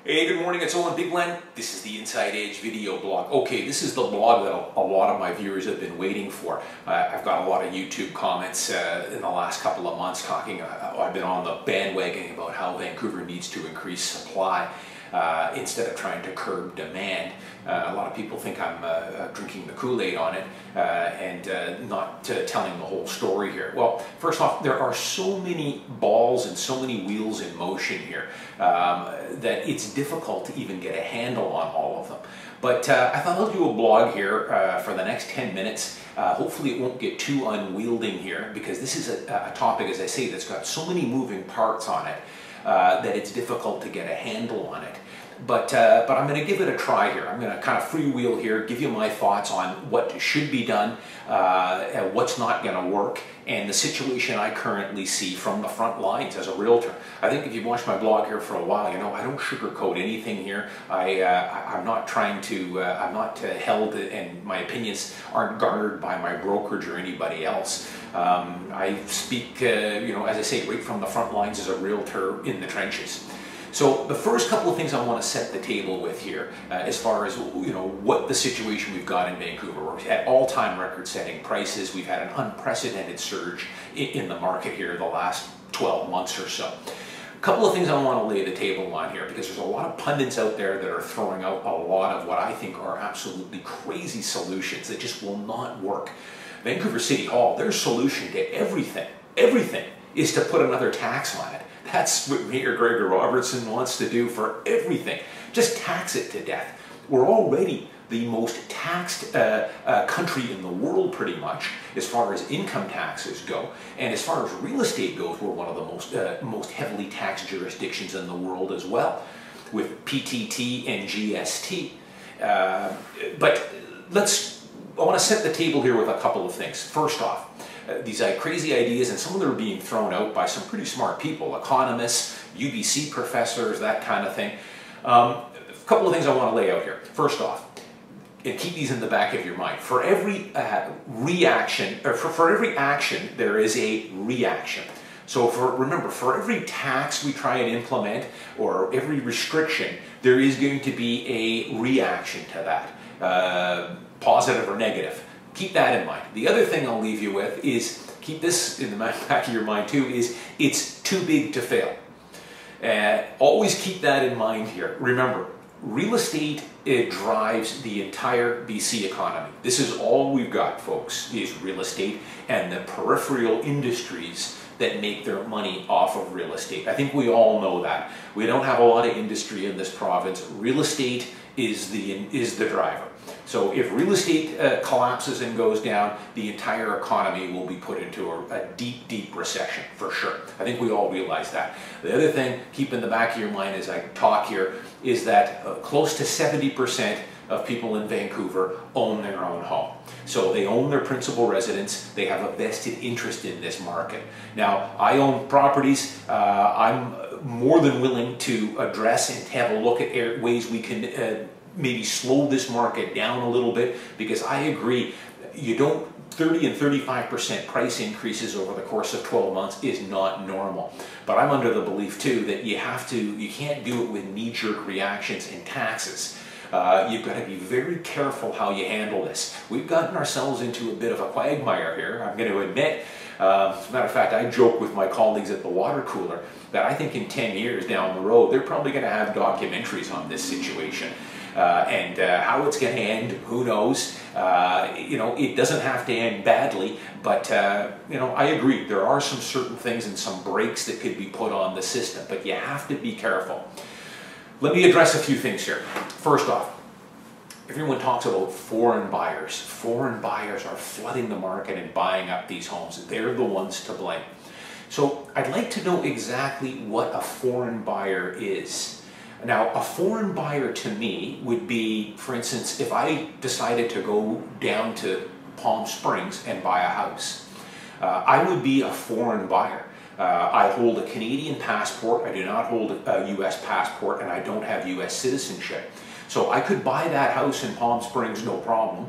Hey, good morning, it's Owen Bigland. This is the Inside Edge video blog. Okay, this is the blog that a lot of my viewers have been waiting for. I've got a lot of YouTube comments in the last couple of months talking, I've been on the bandwagon about how Vancouver needs to increase supply instead of trying to curb demand. A lot of people think I'm drinking the Kool-Aid on it and not telling the whole story here. Well, first off, there are so many balls and so many wheels in motion here that it's difficult to even get a handle on all of them. But I thought I'll do a blog here for the next 10 minutes. Hopefully it won't get too unwielding here, because this is a topic, as I say, that's got so many moving parts on it that it's difficult to get a handle on it. But I'm going to give it a try here. I'm going to kind of freewheel here, give you my thoughts on what should be done, and what's not going to work, and the situation I currently see from the front lines as a realtor. I think if you've watched my blog here for a while, you know I don't sugarcoat anything here. I'm not trying to, I'm not held, and my opinions aren't garnered by my brokerage or anybody else. I speak, you know, as I say, right from the front lines as a realtor in the trenches. So the first couple of things I want to set the table with here, as far as what the situation we've got in Vancouver. We're at all-time record-setting prices. We've had an unprecedented surge in the market here the last 12 months or so. A couple of things I want to lay the table on here, because there's a lot of pundits out there that are throwing out a lot of what I think are absolutely crazy solutions that just will not work. Vancouver City Hall, their solution to everything is to put another tax on it. That's what Mayor Gregor Robertson wants to do for everything. Just tax it to death. We're already the most taxed country in the world, pretty much, as far as income taxes go. And as far as real estate goes, we're one of the most heavily taxed jurisdictions in the world as well, with PTT and GST. But I want to set the table here with a couple of things. First off, these crazy ideas, and some of them are being thrown out by some pretty smart people, economists, UBC professors, that kind of thing. A couple of things I want to lay out here. First off, and keep these in the back of your mind. For every reaction, or for every action, there is a reaction. So remember, for every tax we try and implement, or every restriction, there is going to be a reaction to that, positive or negative. Keep that in mind. The other thing I'll leave you with is, keep this in the back of your mind too, is it's too big to fail. Always keep that in mind here. Remember, real estate, it drives the entire BC economy. This is all we've got, folks, is real estate and the peripheral industries that make their money off of real estate. I think we all know that. We don't have a lot of industry in this province. Real estate is the driver. So if real estate collapses and goes down, the entire economy will be put into a deep, deep recession, for sure. I think we all realize that. The other thing, keep in the back of your mind as I talk here, is that close to 70% of people in Vancouver own their own home. So they own their principal residence, they have a vested interest in this market. Now, I own properties. I'm more than willing to address and have a look at ways we can maybe slow this market down a little bit, because I agree, 30 and 35% price increases over the course of 12 months is not normal. But I'm under the belief too that you can't do it with knee-jerk reactions and taxes. You've got to be very careful how you handle this. We've gotten ourselves into a bit of a quagmire here, I'm going to admit. As a matter of fact, I joke with my colleagues at the water cooler that I think in 10 years down the road, they're probably going to have documentaries on this situation. And how it's going to end, who knows? It doesn't have to end badly, but I agree. There are some certain things and some brakes that could be put on the system, but you have to be careful. Let me address a few things here. First off, everyone talks about foreign buyers. Foreign buyers are flooding the market and buying up these homes. They're the ones to blame. So I'd like to know exactly what a foreign buyer is. Now, a foreign buyer to me would be, for instance, if I decided to go down to Palm Springs and buy a house. I would be a foreign buyer. I hold a Canadian passport, I do not hold a US passport, and I don't have US citizenship. So I could buy that house in Palm Springs, no problem.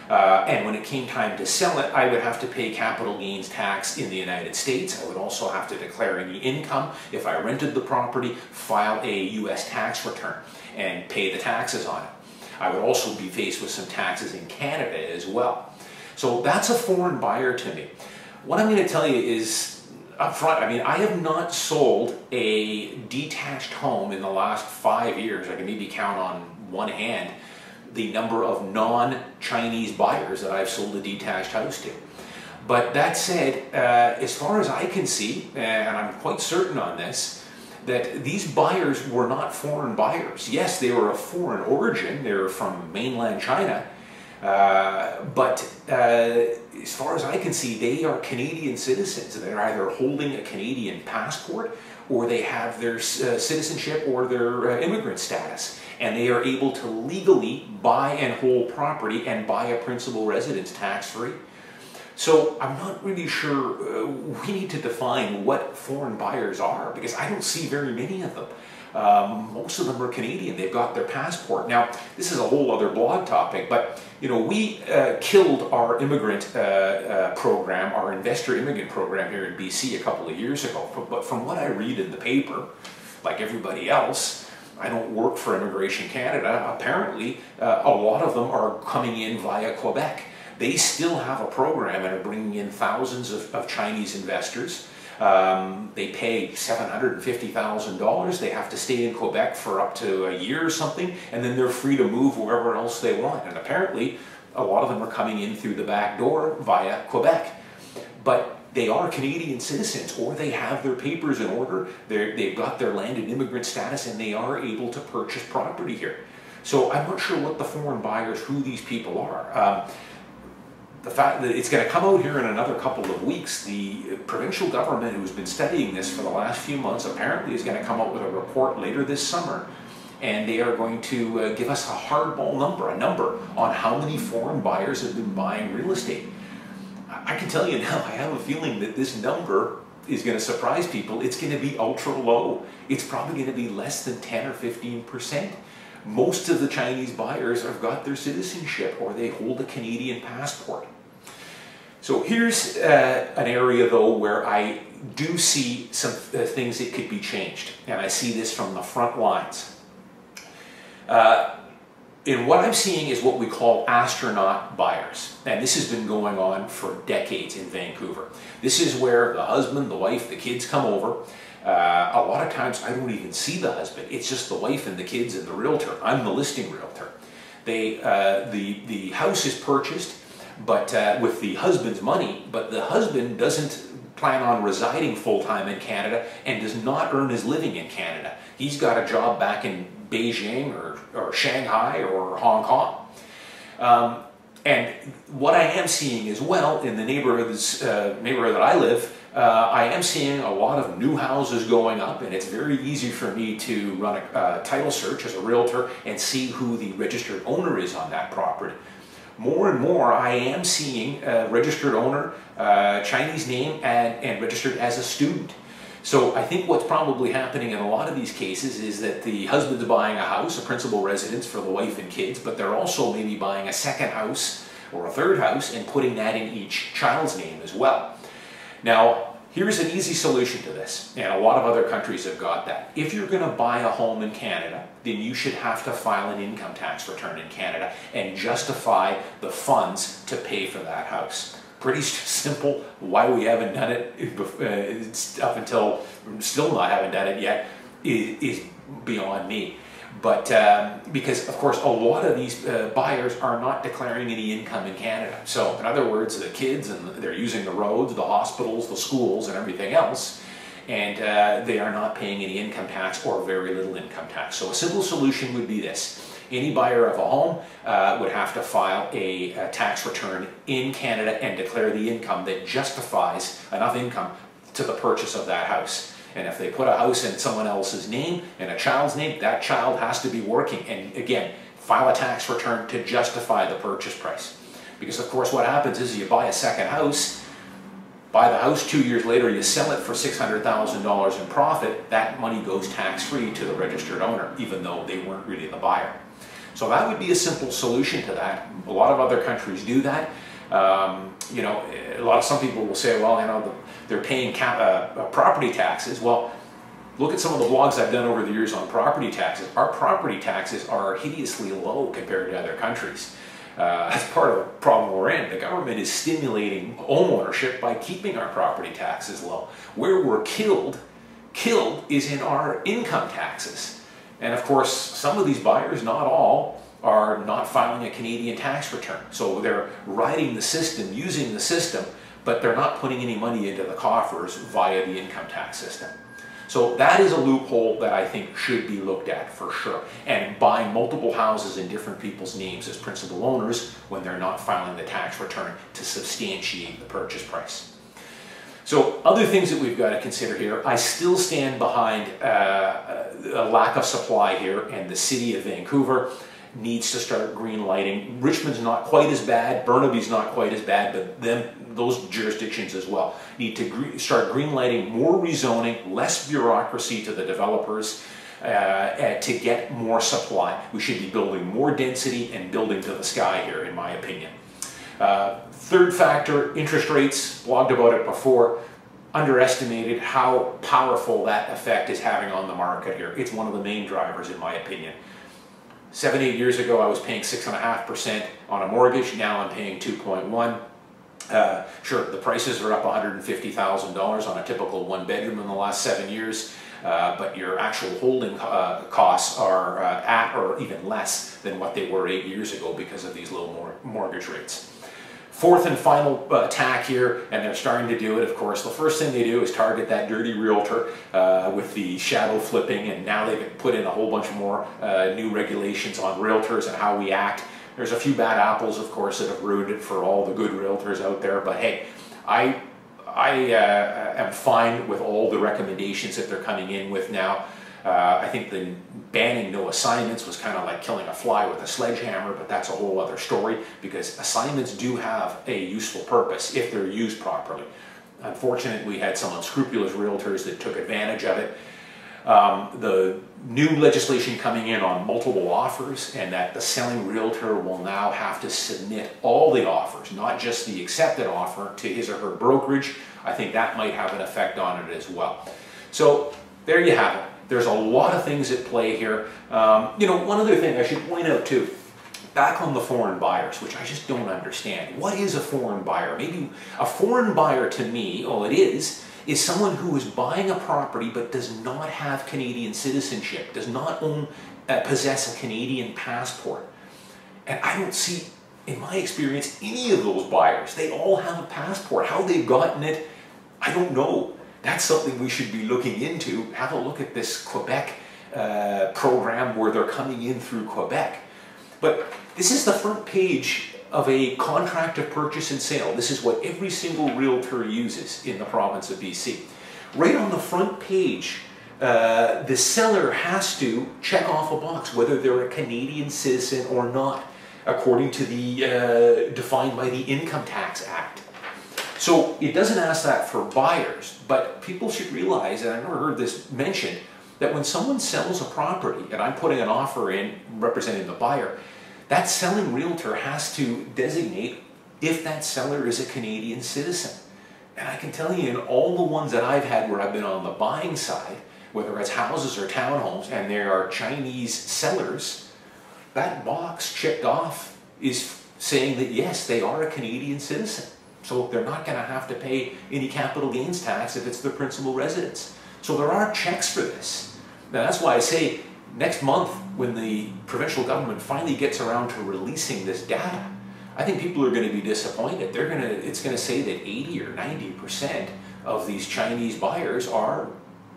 And when it came time to sell it, I would have to pay capital gains tax in the United States. I would also have to declare any income if I rented the property, file a US tax return, and pay the taxes on it. I would also be faced with some taxes in Canada as well. So that's a foreign buyer to me. What I'm going to tell you is up front, I mean, I have not sold a detached home in the last 5 years. I can maybe count on one hand the number of non-Chinese buyers that I've sold a detached house to. But that said, as far as I can see, and I'm quite certain on this, that these buyers were not foreign buyers. Yes, they were of foreign origin, they were from mainland China, but as far as I can see, they are Canadian citizens. They're either holding a Canadian passport or they have their citizenship or their immigrant status. And they are able to legally buy and hold property and buy a principal residence tax-free. So I'm not really sure, we need to define what foreign buyers are, because I don't see very many of them. Most of them are Canadian, they've got their passport. Now, this is a whole other blog topic, but you know, we killed our immigrant program, our investor immigrant program here in BC a couple of years ago. But from what I read in the paper, like everybody else, I don't work for Immigration Canada, apparently a lot of them are coming in via Quebec. They still have a program and are bringing in thousands of Chinese investors. They pay $750,000. They have to stay in Quebec for up to a year or something, and then they're free to move wherever else they want. And apparently, a lot of them are coming in through the back door via Quebec. But they are Canadian citizens, or they have their papers in order, they've got their landed immigrant status, and they are able to purchase property here. So I'm not sure what the foreign buyers, who these people are. The fact that it's going to come out here in another couple of weeks, the provincial government who's been studying this for the last few months apparently is going to come out with a report later this summer, and they are going to give us a hardball number, a number on how many foreign buyers have been buying real estate. I can tell you now, I have a feeling that this number is going to surprise people. It's going to be ultra low. It's probably going to be less than 10 or 15%. Most of the Chinese buyers have got their citizenship, or they hold a Canadian passport. So here's an area though where I do see some things that could be changed, and I see this from the front lines. And what I'm seeing is what we call astronaut buyers. And this has been going on for decades in Vancouver. This is where the husband, the wife, the kids come over. A lot of times I don't even see the husband. It's just the wife and the kids and the realtor. I'm the listing realtor. The house is purchased, but with the husband's money, but the husband doesn't plan on residing full-time in Canada and does not earn his living in Canada. He's got a job back in Beijing or Shanghai or Hong Kong. And what I am seeing as well in the neighborhood that I live, I am seeing a lot of new houses going up, and it's very easy for me to run a title search as a realtor and see who the registered owner is on that property. More and more I am seeing a registered owner, Chinese name, and registered as a student. So I think what's probably happening in a lot of these cases is that the husband's buying a house, a principal residence for the wife and kids, but they're also maybe buying a second house or a third house and putting that in each child's name as well. Now, here's an easy solution to this, and a lot of other countries have got that. If you're going to buy a home in Canada, then you should have to file an income tax return in Canada and justify the funds to pay for that house. Pretty simple. Why we haven't done it up until, still not haven't done it yet, is beyond me. But because of course a lot of these buyers are not declaring any income in Canada. So in other words, the kids, and they're using the roads, the hospitals, the schools, and everything else, and they are not paying any income tax or very little income tax. So a simple solution would be this. Any buyer of a home would have to file a tax return in Canada and declare the income that justifies enough income to the purchase of that house. And if they put a house in someone else's name and a child's name, that child has to be working. And again, file a tax return to justify the purchase price. Because of course what happens is you buy a second house, buy the house 2 years later, you sell it for $600,000 in profit, that money goes tax-free to the registered owner, even though they weren't really the buyer. So that would be a simple solution to that. A lot of other countries do that. You know, some people will say, well, you know, they're paying property taxes. Well, look at some of the blogs I've done over the years on property taxes. Our property taxes are hideously low compared to other countries. That's part of the problem we're in. The government is stimulating homeownership by keeping our property taxes low. Where we're killed is in our income taxes. And of course, some of these buyers, not all, are not filing a Canadian tax return. So they're riding the system, using the system, but they're not putting any money into the coffers via the income tax system. So that is a loophole that I think should be looked at for sure. And buying multiple houses in different people's names as principal owners when they're not filing the tax return to substantiate the purchase price. So other things that we've got to consider here, I still stand behind a lack of supply here, and the city of Vancouver needs to start green lighting. Richmond's not quite as bad, Burnaby's not quite as bad, but those jurisdictions as well need to start green lighting, more rezoning, less bureaucracy to the developers to get more supply. We should be building more density and building to the sky here, in my opinion. Third factor, interest rates, blogged about it before, underestimated how powerful that effect is having on the market here. It's one of the main drivers, in my opinion. 7, 8 years ago, I was paying 6.5% on a mortgage. Now I'm paying 2.1%. Sure, the prices are up $150,000 on a typical one-bedroom in the last 7 years, but your actual holding costs are at or even less than what they were 8 years ago because of these low mortgage rates. Fourth and final tack here, and they're starting to do it, of course. The first thing they do is target that dirty realtor with the shadow flipping, and now they've put in a whole bunch more new regulations on realtors and how we act. There's a few bad apples, of course, that have ruined it for all the good realtors out there, but hey, I am fine with all the recommendations that they're coming in with now. I think the banning no assignments was kind of like killing a fly with a sledgehammer, but that's a whole other story because assignments do have a useful purpose if they're used properly. Unfortunately, we had some unscrupulous realtors that took advantage of it. The new legislation coming in on multiple offers, and that the selling realtor will now have to submit all the offers, not just the accepted offer, to his or her brokerage. I think that might have an effect on it as well. So there you have it. There's a lot of things at play here. You know, one other thing I should point out too, back on the foreign buyers, which I just don't understand. What is a foreign buyer? Maybe a foreign buyer to me, all it is someone who is buying a property but does not have Canadian citizenship, does not possess a Canadian passport. And I don't see, in my experience, any of those buyers. They all have a passport. How they've gotten it, I don't know. That's something we should be looking into. Have a look at this Quebec program where they're coming in through Quebec. But this is the front page of a contract of purchase and sale. This is what every single realtor uses in the province of BC. Right on the front page, the seller has to check off a box whether they're a Canadian citizen or not, according to the defined by the Income Tax Act. So it doesn't ask that for buyers, but people should realize, and I've never heard this mentioned, that when someone sells a property and I'm putting an offer in representing the buyer, that selling realtor has to designate if that seller is a Canadian citizen. And I can tell you, in all the ones that I've had where I've been on the buying side, whether it's houses or townhomes, and there are Chinese sellers, that box checked off is saying that yes, they are a Canadian citizen. So they're not going to have to pay any capital gains tax if it's their principal residence. So there are checks for this. Now that's why I say next month, when the provincial government finally gets around to releasing this data, I think people are going to be disappointed. It's going to say that 80 or 90% of these Chinese buyers are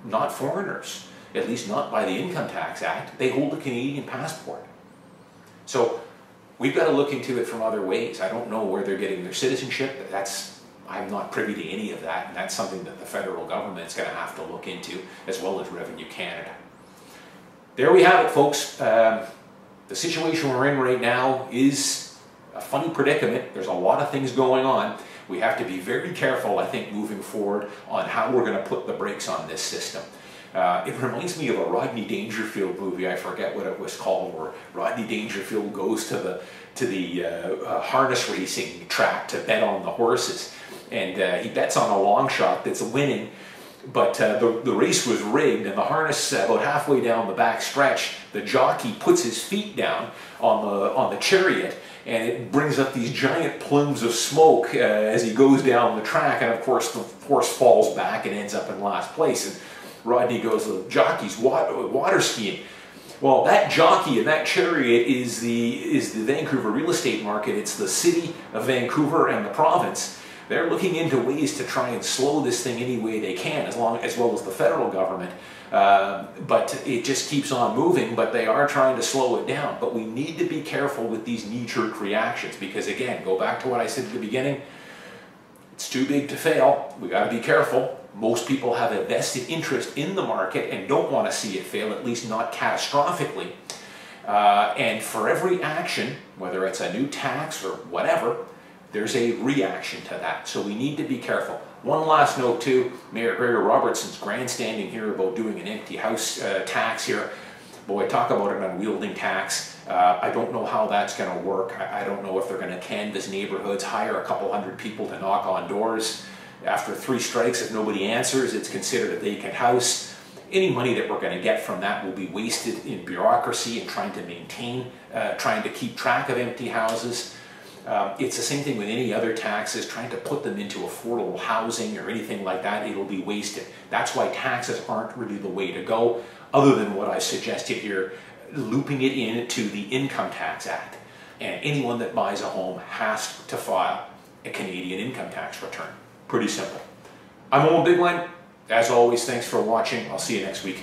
not foreigners, at least not by the Income Tax Act. They hold a Canadian passport. So we've got to look into it from other ways. I don't know where they're getting their citizenship. I'm not privy to any of that, and that's something that the federal government's going to have to look into, as well as Revenue Canada. There we have it, folks. The situation we're in right now is a funny predicament. There's a lot of things going on, We have to be very careful, I think, moving forward on how we're going to put the brakes on this system. It reminds me of a Rodney Dangerfield movie. I forget what it was called, where Rodney Dangerfield goes to the harness racing track to bet on the horses, and he bets on a long shot that's winning. But the race was rigged, and the harness, about halfway down the back stretch, the jockey puts his feet down on the chariot, and it brings up these giant plumes of smoke as he goes down the track, and of course the horse falls back and ends up in last place. And Rodney goes, the jockey's water skiing. Well, that jockey and that chariot is the Vancouver real estate market. It's the city of Vancouver and the province. They're looking into ways to try and slow this thing any way they can, as well as the federal government. But it just keeps on moving, but they are trying to slow it down. But we need to be careful with these knee-jerk reactions, because again, go back to what I said at the beginning, it's too big to fail. We got to be careful. Most people have a vested interest in the market and don't want to see it fail, at least not catastrophically. And for every action, whether it's a new tax or whatever, there's a reaction to that. So we need to be careful. One last note too, Mayor Gregor Robertson's grandstanding here about doing an empty house tax here. Boy, talk about an unwielding tax. I don't know how that's going to work. I don't know if they're going to canvass neighborhoods, hire a couple hundred people to knock on doors. After 3 strikes, if nobody answers, it's considered a vacant house. Any money that we're going to get from that will be wasted in bureaucracy and trying to maintain, trying to keep track of empty houses. It's the same thing with any other taxes, trying to put them into affordable housing or anything like that, it'll be wasted. That's why taxes aren't really the way to go, other than what I suggested here, looping it into the Income Tax Act. And anyone that buys a home has to file a Canadian income tax return. Pretty simple. I'm Owen Bigland. As always, thanks for watching. I'll see you next week.